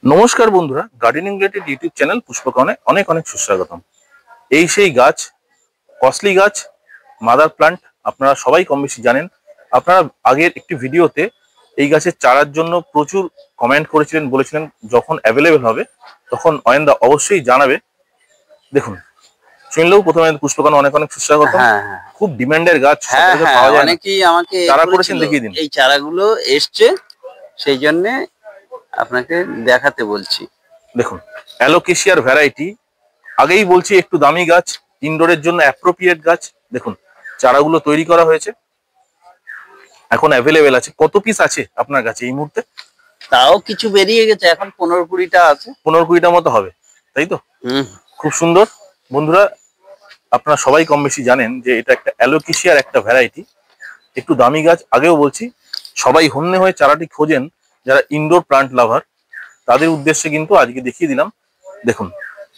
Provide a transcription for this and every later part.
নমস্কার বন্ধুরা, gardening related YouTube channel পুষ্পকর্ণে অনেক অনেক সুস্বাগতম। এই সেই গাছ, কস্টলি গাছ, মাদার প্লান্ট। আপনারা সবাই কম বেশি জানেন। আপনারা আগের একটি ভিডিওতে এই গাছের চারার জন্য প্রচুর কমেন্ট করেছিলেন, বলেছিলেন যখন অ্যাভেলেবেল হবে তখন অয়নদা অবশ্যই জানাবে। দেখুন, শুনলেও প্রথমে পুষ্পকর্ণ অনেক অনেক সুস্বাগতম। খুব ডিমান্ডের গাছ, পাওয়া যায় না। অনেকেই আমাকে চারা করেছেন, দেখিয়ে দিন। এই চারাগুলো এসছে, সেই জন্য আপনাকে দেখাতে বলছি। দেখুন, অ্যালোকেশিয়ার ভ্যারাইটি, আগেই বলছি একটু দামি গাছ, ইনডোরের জন্য অ্যাপ্রোপ্রিয়েট গাছ। দেখুন, চারাগুলো তৈরি করা হয়েছে, এখন অ্যাভেলেবেল আছে। কত পিস আছে আপনার কাছে এই মুহূর্তে? তাও কিছু বেরিয়ে গেছে, এখন 15-20টা আছে। 15-20টা মতো হবে, তাই তো? খুব সুন্দর। বন্ধুরা, আপনারা সবাই কম বেশি জানেন যে এটা একটা অ্যালোকেশিয়ার একটা ভ্যারাইটি, একটু দামি গাছ। আগেও বলছি, সবাই হন্যে হয়ে চারাটি খোঁজেন যারা ইনডোর প্লান্ট লাভার, তাদের উদ্দেশ্যে কিন্তু আজকে দেখিয়ে দিলাম। দেখুন,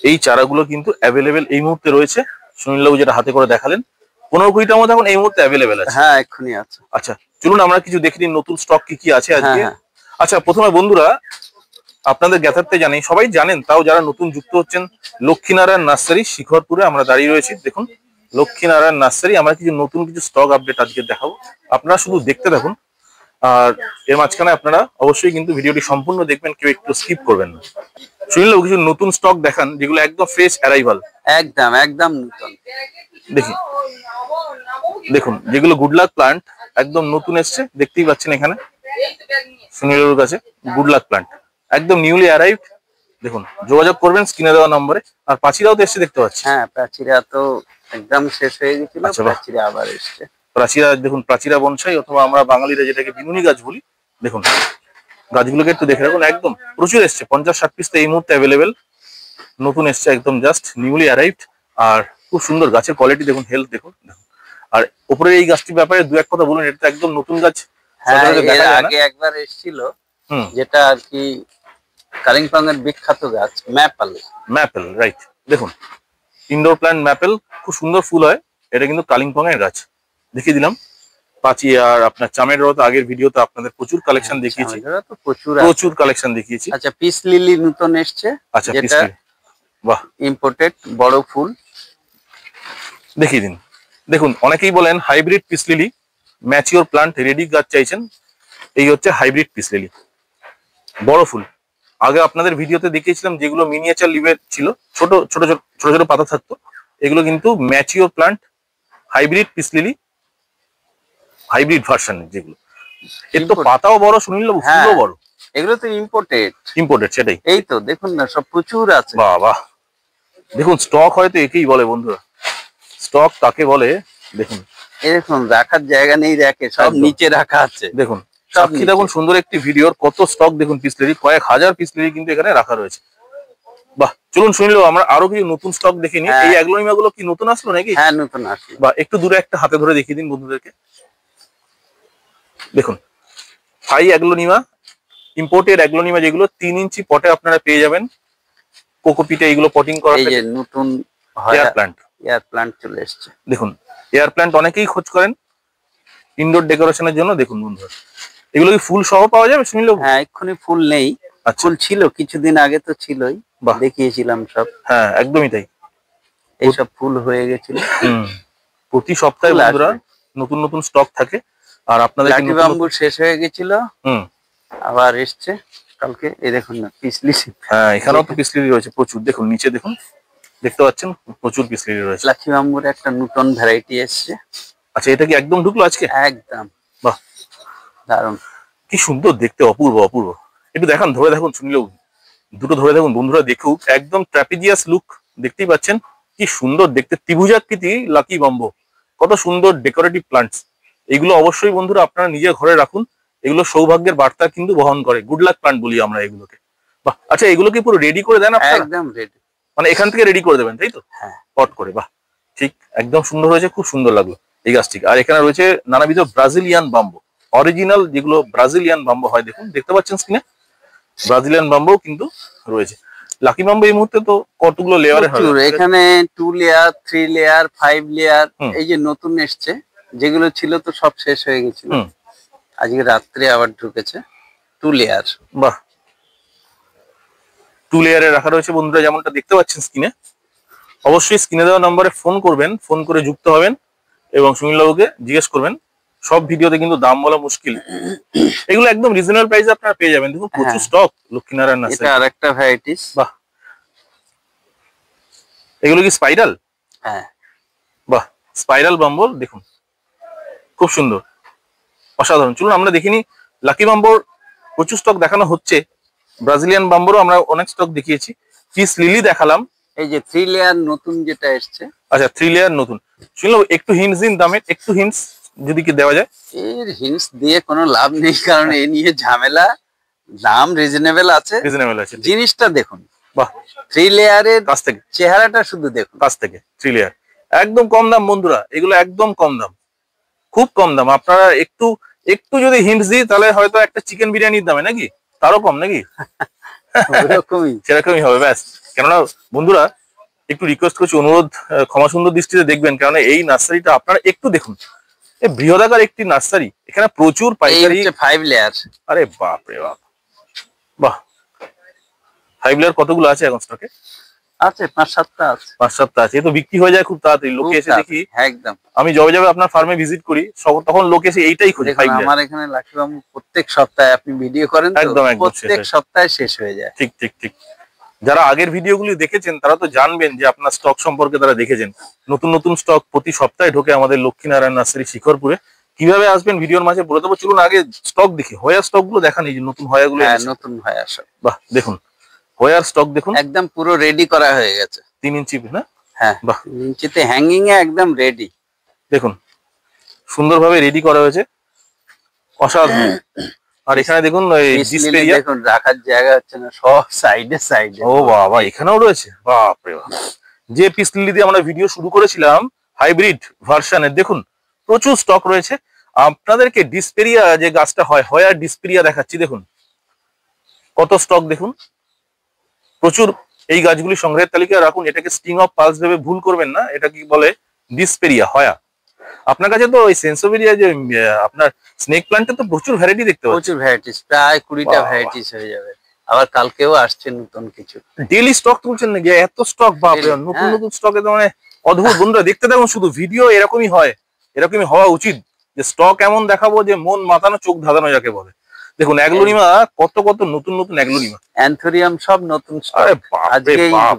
এই চারাগুলো কিন্তু অ্যাভেলেবেল এই মুহূর্তে রয়েছে। সুনীলবাবু যেটা হাতে করে দেখালেন, 15-20টার মধ্যে এখন এই মুহূর্তে অ্যাভেলেবেল আছে। হ্যাঁ, এক্ষুনি আছে। আচ্ছা, চলুন আমরা কিছু দেখে নিন নতুন স্টক কি কি আছে আজকে। আচ্ছা, প্রথমে বন্ধুরা আপনাদের জ্ঞাতার্থে জানি, সবাই জানেন, তাও যারা নতুন যুক্ত হচ্ছেন, লক্ষ্মীনারায়ণ নার্সারি শিখরপুরে আমরা দাঁড়িয়ে রয়েছি। দেখুন, লক্ষ্মীনারায়ণ নার্সারি। আমরা কিছু নতুন স্টক আপডেট আজকে দেখাবো, আপনারা শুধু দেখতে থাকুন। আর এর মাঝখানে আপনারা অবশ্যই কিন্তু ভিডিওটি সম্পূর্ণ দেখবেন, কেউ একটু স্কিপ করবেন না। শুনলেও কিছু নতুন স্টক দেখান যেগুলো একদম ফ্রেশ অ্যারাইভাল। একদম একদম নতুন। দেখি, দেখুন, যেগুলো গুড লাক প্লান্ট একদম নতুন এসছে, দেখতেই পাচ্ছেন এখানে সুনীলের কাছে গুড লাক প্লান্ট একদম নিউলি অ্যারাইভড। দেখুন, যোগাযোগ করবেন স্ক্রিনে দেওয়া নম্বরে। আর পাচিরাও তো এসছে দেখতে পাচ্ছি। হ্যাঁ, প্রাচীরা তো একদম শেষ হয়ে গেছিল, প্রাচীরা আবার এসছে। প্রাচীরা, দেখুন, প্রাচীরা বনসাই, অথবা আমরা বাঙালিরা যেটাকে বিনুনি গাছ বলি। দেখুন, গাছগুলোকে একটু দেখে রাখুন, একদম প্রচুর এসছে। 50-60 পিস তো এই মুহূর্তে অ্যাভেলেবেল, নতুন এসছে, একদম জাস্ট নিউলি অ্যারাইভড। আর খুব সুন্দর গাছের কোয়ালিটি দেখুন, হেলথ দেখুন। আর উপরে এই গাছটির ব্যাপারে দু এক কথা বলুন, এটা তো একদম নতুন গাছ। আগে একবার এসেছিল, যেটা আর কি কালিম্পং এর বিখ্যাত গাছ ম্যাপেল। Maple, right. দেখুন, ইনডোর প্ল্যান্ট ম্যাপেল, খুব সুন্দর ফুল হয়। এটা কিন্তু কালিম্পং এর গাছ, দেখিয়ে দিলাম। পাঁচি আর আপনার চামেরও তো আগের ভিডিওতে আপনাদের প্রচুর কালেকশন দেখিয়েছি, প্রচুর কালেকশন দেখিয়েছি। আচ্ছা, পিস লিলি নতুন এসছে। আচ্ছা, পিস লিলি, বাহ, ইম্পোর্টেড বড় ফুল, দেখিয়ে দিন। দেখুন, অনেকেই বলেন hybrid peace lily, mature plant ready গাছ চাইছেন। এই হচ্ছে হাইব্রিড পিস লিলি, বড় ফুল। আগে আপনাদের ভিডিওতে দেখিয়েছিলাম যেগুলো মিনিয়েচার লিভের ছিল, ছোট ছোট ছোট ছোট ছোট পাতা থাকতো। এগুলো কিন্তু mature plant hybrid peace lily, hybrid version যেগুলো। এর তো পাতাও বড়, সুনীল বাবু, ফুলও বড়। এগুলো তো ইম্পোর্টেড, সেটাই। এই তো দেখুন না, সব প্রচুর আছে। বাহ বাহ, দেখুন, স্টক হয়তো একেই বলে বন্ধুরা, স্টক কাকে বলে। দেখুন, এরকম রাখার জায়গা নেই, দেখে সব নিচে রাখা আছে। দেখুন, সাক্ষী দেখুন, সুন্দর একটি ভিডিওর কত স্টক দেখুন। পিস লিলি, কয়েক হাজার পিস লিলি কিন্তু এখানে রাখা রয়েছে। বাহ, চলুন শুনলো আমরা আরো কিছু নতুন স্টক দেখে নিই। এই অ্যাগ্লোনিমা গুলো কি নতুন আসলো নাকি? হ্যাঁ, নতুন আসলো। বা একটু দূরে একটা হাতে ধরে দেখিয়ে দিন বন্ধুদেরকে। দেখুন, থাই অ্যাগ্লোনিমা, ইম্পোর্টেড অ্যাগ্লোনিমা, যেগুলো 3 ইঞ্চি পটে আপনারা পেয়ে যাবেন। কোকোপিটে এগুলো পটিং করা। এই যে নতুন এয়ার প্ল্যান্ট চলে এসেছে। দেখুন, এয়ার প্ল্যান্ট অনেকেই খোঁজ করেন ইনডোর ডেকোরেশনের জন্য। দেখুন বন্ধুরা, এগুলো কি ফুল সহ পাওয়া যাবে সুনীল? হ্যাঁ, এক্ষুনি ফুল নেই, ফুল ছিল কিছুদিন আগে, তো ছিলই, দেখিয়েছিলাম সব। হ্যাঁ, একদমই তাই, এইসব ফুল হয়ে গেছিল। প্রতি সপ্তাহে বন্ধুরা নতুন নতুন স্টক থাকে। আর আপনাদের লাকি বাম্বু শেষ হয়ে গেছিল, আবার এসছে কালকে। এই দেখুন না, পিস লিলি। হ্যাঁ, এখানেও তো পিস লিলি রয়েছে প্রচুর। দেখুন নিচে, দেখুন, দেখতে পাচ্ছেন প্রচুর পিস লিলি রয়েছে। লাকি বাম্বুর একটা নতুন ভ্যারাইটি এসছে। আচ্ছা, এটা কি একদম ঢুকলো আজকে? একদম, বাহ, দারুণ, কি সুন্দর দেখতে, অপূর্ব অপূর্ব। একটু দেখান, ধরে দেখুন সুনীল, দুটো ধরে দেখুন বন্ধুরা, দেখুক, একদম ট্র্যাপিজিয়াস লুক। দেখতেই পাচ্ছেন কি সুন্দর দেখতে, ত্রিভুজাকৃতি লাকি বাম্বু, কত সুন্দর ডেকোরেটিভ প্লান্টস। এগুলো অবশ্যই বন্ধুরা আপনারা নিজের ঘরে রাখুন, এগুলো সৌভাগ্যের বার্তা কিন্তু বহন করে। গুড লাক প্লান্ট বলি আমরা এগুলোকে। বাহ, আচ্ছা, এগুলো কি পুরো রেডি করে দেন আপনারা? একদম রেডি, মানে এখান থেকে রেডি করে দেবেন, তাই তো? হ্যাঁ, পট করে। বাহ, ঠিক, একদম সুন্দর হয়েছে, খুব সুন্দর লাগলো এই গাছটি। আর এখানে রয়েছে নানাবিধ ব্রাজিলিয়ান বাম্বু, অরিজিনাল যেগুলো ব্রাজিলিয়ান বাম্বু হয়। দেখুন, দেখতে পাচ্ছেন স্ক্রিনে, ব্রাজিলিয়ান বাম্বু কিন্তু রয়েছে। লাকি বাম্বু এই মুহূর্তে তো কতগুলো লেয়ারে হয় এখানে, 2 লেয়ার, 3 লেয়ার, 5 লেয়ার। এই যে নতুন এসছে, যেগুলো ছিল তো সব শেষ হয়ে গেছিল, আজকে রাত্রে আবার ঢুকেছে 2 লেয়ার। বাহ, 2 লেয়ারে রাখা রয়েছে বন্ধুরা, যেমনটা দেখতে পাচ্ছেন স্ক্রিনে। অবশ্যই স্ক্রিনে দেওয়া নম্বরে ফোন করবেন, ফোন করে যুক্ত হবেন এবং সুনীল বাবুকে জিজ্ঞেস করবেন। সব ভিডিওতে কিন্তু দাম বলা মুশকিল, এগুলো একদম রিজনেবল প্রাইসে আপনারা পেয়ে যাবেন। দেখুন প্রচুর স্টক লক্ষ্মীনারায়ণ নার্সারি। এটা আরেকটা ভ্যারাইটিস। বাহ, এগুলো কি স্পাইরাল? হ্যাঁ, বাহ, স্পাইরাল বাম্বল দেখুন, খুব সুন্দর, অসাধারণ। চলুন আমরা দেখিনি। লাকি বাম্বোর প্রচুর স্টক দেখানো হচ্ছে, ব্রাজিলিয়ান বাম্বোরও আমরা অনেক স্টক দেখিয়েছি। পিস লিলি দেখালাম, এই যে 3 লেয়ার নতুন যেটা এসছে। আচ্ছা 3 লেয়ার নতুন, শুনলো একটু হিন্টস দিন দামের, একটু হিন্টস যদি কি দেওয়া যায়। এর হিন্টস দিয়ে কোনো লাভ নেই, কারণ এ নিয়ে ঝামেলা। দাম রিজনেবল আছে, রিজনেবল আছে। জিনিসটা দেখুন। বাহ, 3 লেয়ারের কাছ থেকে চেহারাটা শুধু দেখুন, কাছ থেকে 3 লেয়ার একদম কম দাম বন্ধুরা, এগুলো একদম কম দাম, খুব কম দাম। আপনারা একটু একটু যদি হিন্টস দিই তাহলে হয়তো একটা চিকেন বিরিয়ানির দামে, নাকি তারও কম, নাকি সেরকমই হবে ব্যাস। কেননা বন্ধুরা একটু রিকোয়েস্ট করছি, অনুরোধ, ক্ষমা সুন্দর দৃষ্টিতে দেখবেন, কারণ এই নার্সারিটা আপনারা একটু দেখুন। এই বৃহদাকার একটি নার্সারি, এখানে প্রচুর পাইকারি। 5 লেয়ার। আরে বাপ রে বাপ, বাহ। 5 লেয়ার কতগুলো আছে এখন স্টকে? আছে 5-7টা আছে। 5-7টা আছে। এ তো বিক্রি হয়ে যায় খুব তাড়াতাড়ি, লোকে এসে দেখি। একদম, আমি যবে যাবে আপনার ফার্মে ভিজিট করি তখন লোক এসে এইটাই খোঁজে। আমার এখানে লাকি বাম্বু প্রত্যেক সপ্তাহে আপনি ভিডিও করেন তো, একদম প্রত্যেক সপ্তাহে শেষ হয়ে যায়। ঠিক ঠিক ঠিক। যারা আগের ভিডিওগুলি দেখেছেন তারা তো জানবেন যে আপনার স্টক সম্পর্কে তারা দেখেছেন। নতুন নতুন স্টক প্রতি সপ্তাহে ঢোকে আমাদের লক্ষ্মীনারায়ণ নার্সারি শিখরপুরে। কিভাবে আসবেন ভিডিওর মাঝে বলে দেবো। চলুন আগে স্টক দেখি, হয়ার স্টক গুলো দেখান, এই যে নতুন হয়াগুলো। হ্যাঁ, নতুন হয়া সব। বাহ, দেখুন হয়ার স্টক দেখুন, একদম পুরো রেডি করা হয়ে গেছে। 3 ইঞ্চি না? হ্যাঁ, বাহ, 3 ইঞ্চিতে হ্যাঙ্গিং এ একদম রেডি। দেখুন সুন্দরভাবে রেডি করা হয়েছে, অসাধারণ। আর এখানে দেখুন ডিসপ্লেরিয়া, দেখুন রাখার জায়গা হচ্ছে না, সব সাইডে সাইডে। ও বাবা, এখানেও রয়েছে, বাপ রে বাপ। যে পিস লিলি দিয়ে আমরা ভিডিও শুরু করেছিলাম হাইব্রিড ভার্সনের, দেখুন প্রচুর স্টক রয়েছে। আপনাদেরকে ডিসপেরিয়া যে গাছটা হয়, হয়ার ডিসপেরিয়া দেখাচ্ছি, দেখুন কত স্টক দেখুন, প্রচুর। এই গাছগুলি সংগ্রহের তালিকায় রাখুন। এটাকে স্টিং অফ পালস ভেবে ভুল করবেন না, এটা কি বলে ডিসপেরিয়া হয়া। আপনার কাছে তো ওই সেন্সোভেরিয়া যে আপনার স্নেক প্ল্যান্টের তো প্রচুর ভ্যারাইটি দেখতে পাচ্ছি, প্রচুর ভ্যারাইটিস, প্রায় 20টা ভ্যারাইটিস হয়ে যাবে। আবার কালকেও আসছে নতুন কিছু। ডেইলি স্টক তুলছেন নাকি এত স্টক? বাপরে, নতুন নতুন স্টকে তো মানে অদ্ভুত। বন্ধুরা দেখতে দেখুন, শুধু ভিডিও এরকমই হয়, এরকমই হওয়া উচিত যে স্টক এমন দেখাবো যে মন মাতানো চোখ ধাঁধানো যাকে বলে। দেখুন অ্যাগ্লোনিমা, কত কত নতুন নতুন অ্যাগ্লোনিমা, অ্যান্থোরিয়াম সব নতুন স্টক। আরে বাপ রে বাপ,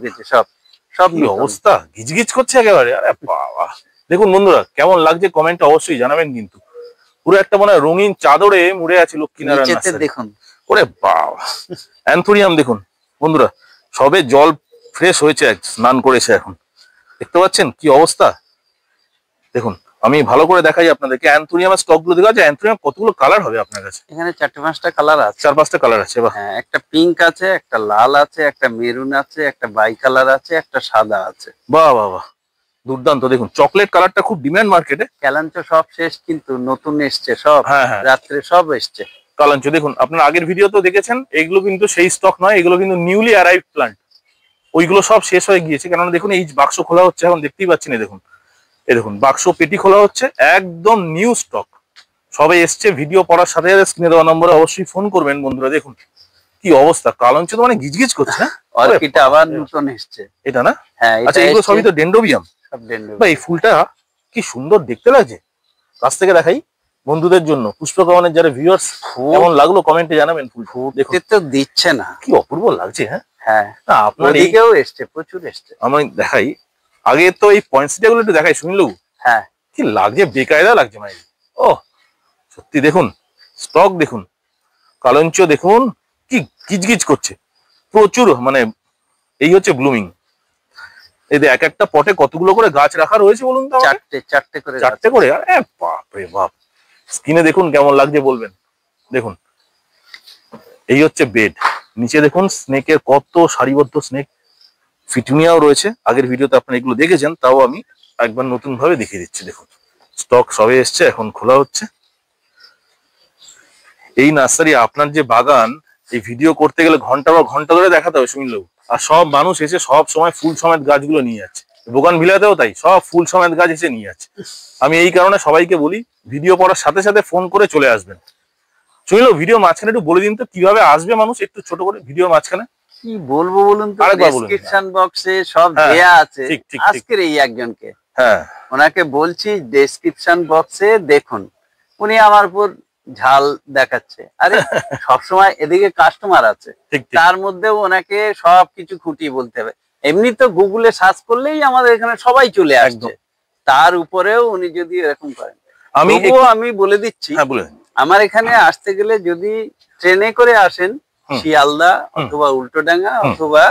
সব কি অবস্থা, গিজগিজ করছে একেবারে। আরে বাবা, দেখুন বন্ধুরা কেমন লাগছে কমেন্টে অবশ্যই জানাবেন। কিন্তু পুরো একটা মনে হয় রঙিন চাদরে মুড়ে আছে লক্ষ্মীনারায়ণ নার্সারি। দেখুন, ওরে বাবা, অ্যান্থোরিয়াম দেখুন বন্ধুরা, সবে জল ফ্রেশ হয়েছে, স্নান করেছে এখন, দেখতে পাচ্ছেন কি অবস্থা। দেখুন আমি ভালো করে দেখাই আপনাদেরকে অ্যান্থোরিয়ামের স্টক গুলো। দেখা যায় অ্যান্থোরিয়াম কতগুলো কালার হবে আপনার কাছে? এখানে 4-5টা কালার আছে, 4-5টা কালার আছে। বাহ, হ্যাঁ, একটা পিঙ্ক আছে, একটা লাল আছে, একটা মেরুন আছে, একটা বাই কালার আছে, একটা সাদা আছে। বাহ বাহ বাহ, দুর্দান্ত। দেখুন চকলেট কালারটা খুব ডিমান্ড মার্কেটে। ক্যালাঞ্চো সব শেষ, কিন্তু নতুন এসছে সব। হ্যাঁ হ্যাঁ, রাত্রে সব এসছে কালাঞ্চো। দেখুন আপনার আগের ভিডিও তো দেখেছেন, এগুলো কিন্তু সেই স্টক নয়, এগুলো কিন্তু নিউলি অ্যারাইভ প্লান্ট। ওইগুলো সব শেষ হয়ে গিয়েছে। কেননা দেখুন এই বাক্স খোলা হচ্ছে এখন, দেখতেই পাচ্ছেন। দেখুন এই দেখুন বাক্স পেটি খোলা হচ্ছে, একদম নিউ স্টক সবে এসছে। ভিডিও পড়ার সাথে সাথে স্ক্রিনে দেওয়া নম্বরে অবশ্যই ফোন করবেন বন্ধুরা। দেখুন কি অবস্থা, কালাঞ্চো তো মানে গিজগিজ করছে। অর্কিড আবার নতুন এসছে এটা না? হ্যাঁ, আচ্ছা এগুলো সবই তো ডেন্ড্রোবিয়াম। ভাই এই ফুলটা কি সুন্দর দেখতে লাগছে, কাছ থেকে দেখাই বন্ধুদের জন্য। পুষ্পকামানের যারা ভিউয়ার্স, কেমন লাগলো কমেন্টে জানাবেন। ফুল দেখতে তো দিচ্ছে না, কি অপূর্ব লাগছে। হ্যাঁ হ্যাঁ, আপনার এদিকেও এসছে, প্রচুর এসছে। আমি দেখাই, আগে তো এই পয়েন্টসিটা গুলো একটু দেখাই শুনলেও। হ্যাঁ, কি লাগছে, বেকায়দা লাগছে মানে। ও সত্যি দেখুন স্টক দেখুন, কালঞ্চ দেখুন কি গিজগিজ করছে, প্রচুর। মানে এই হচ্ছে ব্লুমিং। এই যে এক একটা পটে কতগুলো করে গাছ রাখা রয়েছে বলুন তো? 4টে করে। আরে বাপ রে বাপ, স্কিনে দেখুন কেমন লাগছে বলবেন। দেখুন এই হচ্ছে বেড, নিচে দেখুন স্নেকের কত সারিবদ্ধ স্নেক। ফিটুনিয়াও রয়েছে, আগের ভিডিওতে আপনারা এগুলো দেখেছেন, তাও আমি একবার নতুন ভাবে দেখিয়ে দিচ্ছি। দেখুন স্টক সবে এসছে, এখন খোলা হচ্ছে। এই নার্সারি, আপনার যে বাগান, এই ভিডিও করতে গেলে ঘন্টা বা ঘন্টা ধরে দেখাতে হবে শুনলেও। আর সব মানুষ এসে সব সময় ফুল সমেত গাছগুলো নিয়ে যাচ্ছে। বোগানভিলাতেও তাই, সব ফুল সমেত গাছ এসে নিয়ে যাচ্ছে। আমি এই কারণে সবাইকে বলি ভিডিও করার সাথে সাথে ফোন করে চলে আসবেন। শুনলেও ভিডিও মাঝখানে একটু বলে দিন তো কিভাবে আসবে মানুষ, একটু ছোট করে ভিডিও মাঝখানে। কি বলবো বলুন তো, ডেসক্রিপশন বক্সে সব দেয়া আছে। আজকের এই একজনকে ওনাকে বলছি ডেসক্রিপশন বক্সে দেখুন, উনি আমার উপর ঝাল দেখাচ্ছে। আরে সবসময় এদিকে কাস্টমার আছে, তার মধ্যেও ওনাকে সবকিছু খুঁটিয়ে বলতে হবে। এমনি তো গুগলে সার্চ করলেই আমাদের এখানে সবাই চলে আসছে, তার উপরেও উনি যদি এরকম করেন। আমি বলে দিচ্ছি, আমার এখানে আসতে গেলে যদি ট্রেনে করে আসেন শিয়ালদা অথবা উল্টোডাঙ্গা অথবা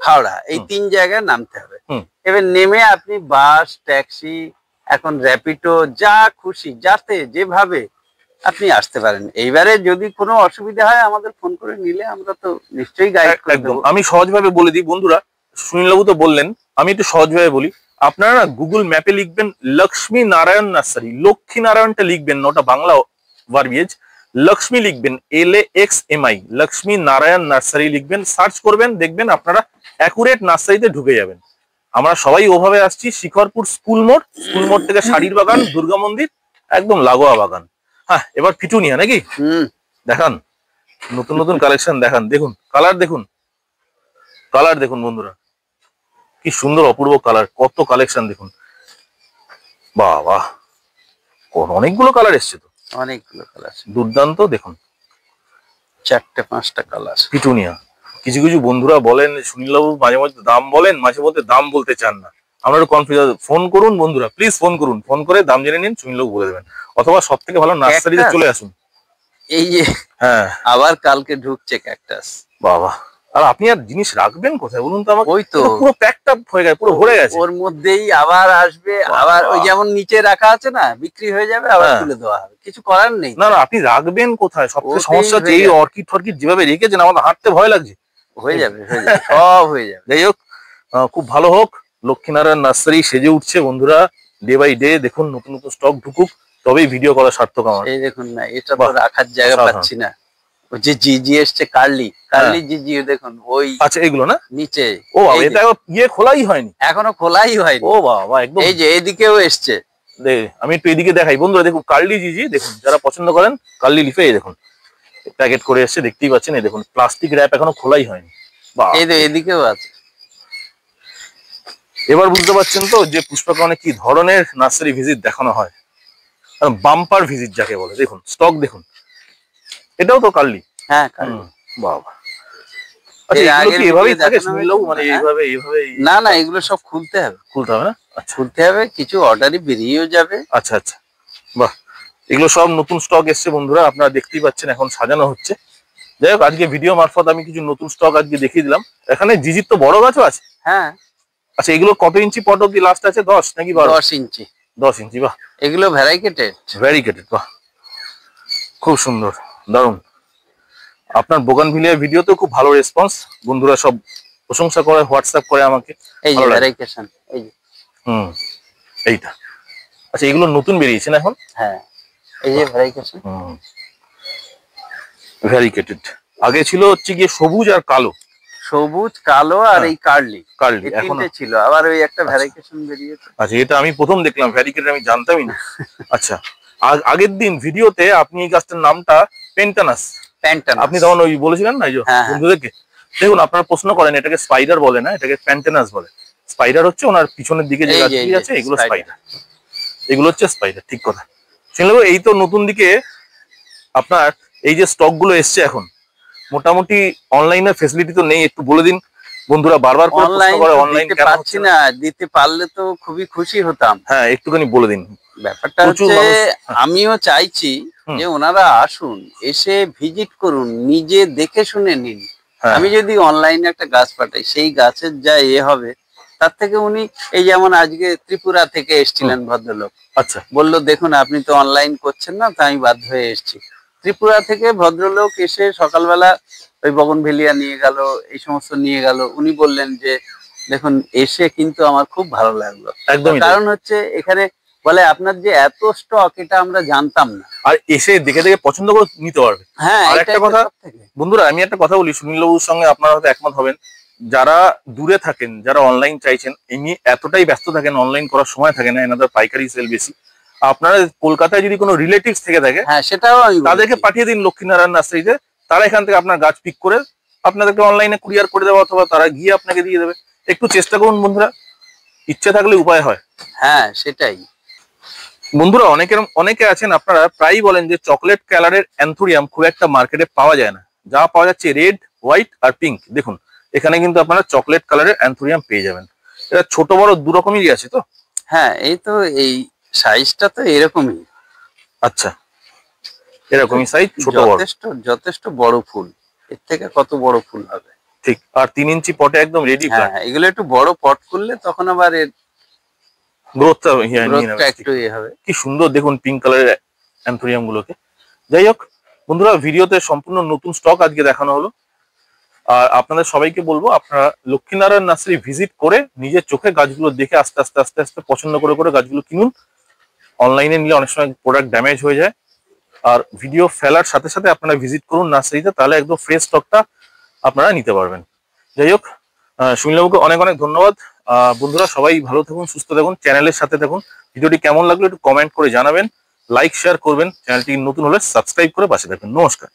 হাওড়া, এই 3 জায়গায় নামতে হবে। এবার নেমে আপনি বাস, ট্যাক্সি, এখন র্যাপিডো, যা খুশি যাতে যেভাবে আপনি আসতে পারেন। এইবারে যদি কোনো অসুবিধা হয় আমাদের ফোন করে নিলে আমরা তো নিশ্চয়ই গাইড করে দেব। আমি সহজভাবে বলে দিই বন্ধুরা, সুনীলবাবু তো বললেন, আমি একটু সহজভাবে বলি। আপনারা না গুগল ম্যাপে লিখবেন লক্ষ্মী নারায়ণ নার্সারি, লক্ষ্মী নারায়ণটা লিখবেন না, ওটা বাংলা ভার্বিয়েজ। লক্ষ্মী লিখবেন LAXMI, লক্ষ্মী নারায়ণ নার্সারি লিখবেন, সার্চ করবেন, দেখবেন আপনারা অ্যাকুরেট নার্সারিতে ঢুকে যাবেন। আমরা সবাই ওভাবে আসছি, শিখরপুর স্কুল মোড়, স্কুল মোড় থেকে শাড়ির বাগান, দুর্গা মন্দির, একদম লাগোয়া বাগান। হ্যাঁ, এবার পিটুনিয়া নাকি দেখান, নতুন নতুন কালেকশন দেখান। দেখুন কালার, দেখুন কালার, দেখুন বন্ধুরা কি সুন্দর অপূর্ব কালার, কত কালেকশন দেখুন। বাহ বাহ, অনেকগুলো কালার এসছে তো, অনেকগুলো কালার, দুর্দান্ত। দেখুন 4-5টা কালার পিটুনিয়া। কিছু কিছু বন্ধুরা বলেন সুনীলবাবু মাঝে মাঝে দাম বলেন, মাঝে মধ্যে দাম বলতে চান না, আমরা একটু কনফিউজ। ফোন করুন বন্ধুরা, প্লিজ ফোন করুন, ফোন করে দাম জেনে নিন, সুনীলবাবু বলে দেবেন। অথবা সব থেকে ভালো নার্সারিতে চলে আসুন। এই যে আবার কালকে ঢুকছে ক্যাকটাস। বাবা, আর আপনি আর জিনিস রাখবেন কোথায় বলুন তো আমাকে? ওই তো পুরো প্যাকড আপ হয়ে গেছে, পুরো ভরে গেছে। ওর মধ্যেই আবার আসবে, আবার ওই যেমন নিচে রাখা আছে না, বিক্রি হয়ে যাবে, আবার তুলে দেওয়া হবে, কিছু করার নেই। না না, আপনি রাখবেন কোথায়? সবচেয়ে সমস্যা হচ্ছে এই অর্কিড ফর্কিড যেভাবে রেখেছেন, আমাদের হাঁটতে ভয় লাগছে। হয়ে যাবে, সব হয়ে যাবে। যাই হোক, খুব ভালো হোক, লক্ষ্মীনারায়ণ নার্সারি সেজে উঠছে বন্ধুরা ডে বাই ডে। দেখুন নতুন নতুন স্টক ঢুকুক, তবেই ভিডিও করা সার্থক আমার। এই দেখুন না, এটা তো রাখার জায়গা পাচ্ছি না। ওই যে জিজি এসছে, কার্লি জিজি, দেখুন ওই। আচ্ছা, এগুলো না নিচে। ও বাবা, এটা ইয়ে খোলাই হয়নি এখনো, খোলাই হয়নি। ও বাবা, একদম। এই যে এদিকেও এসছে, আমি একটু এদিকে দেখাই বন্ধুরা, দেখুন কার্লি জিজি। দেখুন যারা পছন্দ করেন কার্লি লিফে, এই দেখুন প্যাকেট করে এসছে, দেখতেই পাচ্ছেন। এই দেখুন প্লাস্টিক র্যাপ, এখনো খোলাই হয়নি। এই তো এদিকেও আছে। এবার বুঝতে পারছেন তো যে পুষ্পাকরণে কি ধরনের নার্সারি ভিজিট দেখানো হয়, বাম্পার ভিজিট যাকে বলে। দেখুন স্টক দেখুন, এটাও তো কার্লি। হ্যাঁ, বাবা। আচ্ছা, এগুলো কি এভাবেই থাকে সুনীলবাবু? মানে এইভাবে এইভাবে? না না, এগুলো সব খুলতে হবে। খুলতে হবে না? আচ্ছা, খুলতে হবে, কিছু অর্ডারই বেরিয়েও যাবে। আচ্ছা আচ্ছা, বাহ। এগুলো সব নতুন স্টক এসছে বন্ধুরা, আপনারা দেখতেই পাচ্ছেন, এখন সাজানো হচ্ছে। যাই হোক, আজকে ভিডিও মারফত আমি কিছু নতুন স্টক আজকে দেখিয়ে দিলাম। এখানে জিজির তো বড় গাছও আছে। হ্যাঁ। আচ্ছা, এগুলো কত ইঞ্চি পট অব্দি লাস্ট আছে? 10 নাকি 12? 10 ইঞ্চি। 10 ইঞ্চি, বাহ। এগুলো ভ্যারাইকেটেড, বাহ, খুব সুন্দর, দারুণ। আপনার বোগানভিলিয়া ভিডিওতেও খুব ভালো রেসপন্স, বন্ধুরা সব প্রশংসা করে, হোয়াটসঅ্যাপ করে আমাকে। এই যে ভ্যারিকেশন, এই যে এইটা। আচ্ছা, এগুলো নতুন বেরিয়েছে না এখন? হ্যাঁ, এই যে ভ্যারিকেশন, ভ্যারিকেটেড। আগে ছিল হচ্ছে গিয়ে সবুজ আর কালো। সবুজ, কালো আর এই কার্লি এখন ছিল, আবার ওই একটা ভ্যারিকেশন বেরিয়েছে। আচ্ছা, এটা আমি প্রথম দেখলাম, ভ্যারিকেটেড আমি জানতামই না। আচ্ছা, আগের দিন ভিডিওতে আপনি এই গাছটার নামটা পেন্টানাস, আপনি তখন ওই বলেছিলেন না, এই যে বন্ধুদেরকে। দেখুন আপনারা প্রশ্ন করেন, এটাকে স্পাইডার বলে না, এটাকে প্যান্টেনাস বলে। স্পাইডার হচ্ছে ওনার পিছনের দিকে যে গাছগুলি আছে, এগুলো স্পাইডার, এগুলো হচ্ছে স্পাইডার। ঠিক কথা শুনলেন। এই তো নতুন দিকে আপনার এই যে স্টক গুলো এসছে এখন, মোটামুটি অনলাইনের ফেসিলিটি তো নেই, একটু বলে দিন বন্ধুরা। বারবার করে প্রশ্ন করে অনলাইন কেন পাচ্ছি না, দিতে পারলে তো খুবই খুশি হতাম। হ্যাঁ, একটুখানি বলে দিন। ব্যাপারটা হচ্ছে আমিও চাইছি যে ওনারা আসুন, এসে ভিজিট করুন, নিজে দেখে শুনে নিন। আমি যদি অনলাইনে একটা গাছ পাঠাই, সেই গাছের যা হবে, তার থেকে উনি, এই যেমন আজকে ত্রিপুরা থেকে এসেছিলেন ভদ্রলোক। আচ্ছা, বললো দেখুন আপনি তো অনলাইন করছেন না, তাই আমি বাধ্য হয়ে এসেছি। ত্রিপুরা থেকে ভদ্রলোক এসে সকালবেলা ওই বগনভেলিয়া নিয়ে গেল, এই সমস্ত নিয়ে গেল। উনি বললেন যে দেখুন, এসে কিন্তু আমার খুব ভালো লাগলো। কারণ হচ্ছে এখানে বলে আপনার যে এত স্টক, এটা আমরা জানতাম না, আর এসে দেখে দেখে পছন্দ করে নিতে পারবে। হ্যাঁ, আর একটা কথা বন্ধুরা, আমি একটা কথা বলি, সুনীলবাবুর সঙ্গে আপনারা হয়তো একমত হবেন, যারা দূরে থাকেন, যারা অনলাইন চাইছেন, এমনি এতটাই ব্যস্ত থাকেন, অনলাইন করার সময় থাকে না, এনাদের পাইকারি সেল বেশি। আপনারা কলকাতায় যদি কোনো রিলেটিভস থেকে থাকে, হ্যাঁ, সেটাও তাদেরকে পাঠিয়ে দিন লক্ষ্মীনারায়ণ নার্সারিতে, তারা এখান থেকে আপনার গাছ পিক করে আপনাদেরকে অনলাইনে কুরিয়ার করে দেওয়া অথবা তারা গিয়ে আপনাকে দিয়ে দেবে। একটু চেষ্টা করুন বন্ধুরা, ইচ্ছে থাকলে উপায় হয়। হ্যাঁ সেটাই বন্ধুরা, অনেকে আছেন আপনারা প্রায়ই বলেন যে চকলেট কালারের অ্যান্থোরিয়াম খুব একটা মার্কেটে পাওয়া যায় না, যা পাওয়া যাচ্ছে রেড, হোয়াইট আর পিঙ্ক। দেখুন এখানে কিন্তু আপনারা চকলেট কালারের অ্যান্থোরিয়াম পেয়ে যাবেন। এটা ছোট বড় দু রকমেরই আছে তো? হ্যাঁ, এই তো এই সাইজটা তো এরকমই। আচ্ছা, এরকমই সাইজ, ছোট বড়, যথেষ্ট বড় ফুল। এর থেকে কত বড় ফুল হবে? ঠিক। আর 3 ইঞ্চি পটে একদম রেডি। হ্যাঁ, এগুলো একটু বড় পট করলে তখন আবার এর গ্রোথটা একটু হবে। কি সুন্দর দেখুন পিঙ্ক কালারের অ্যান্থোরিয়াম গুলোকে। যাই হোক বন্ধুরা, ভিডিওতে সম্পূর্ণ নতুন স্টক আজকে দেখানো হলো। আর আপনাদের সবাইকে বলবো, আপনারা লক্ষ্মীনারায়ণ নার্সারি ভিজিট করে নিজের চোখে গাছগুলো দেখে আস্তে আস্তে পছন্দ করে গাছগুলো কিনুন। অনলাইনে নিলে অনেক সময় প্রোডাক্ট ড্যামেজ হয়ে যায়। আর ভিডিও ফেলার সাথে সাথে আপনারা ভিজিট করুন নার্সারিতে, তাহলে একদম ফ্রেশ স্টকটা আপনারা নিতে পারবেন। যাই হোক, সুনীলবাবুকে অনেক অনেক ধন্যবাদ। বন্ধুরা সবাই ভালো থাকুন, সুস্থ থাকুন, চ্যানেলের সাথে থাকুন। ভিডিওটি কেমন লাগলো একটু কমেন্ট করে জানাবেন, লাইক শেয়ার করবেন, চ্যানেলটি নতুন হলে সাবস্ক্রাইব করে পাশে থাকবেন। নমস্কার।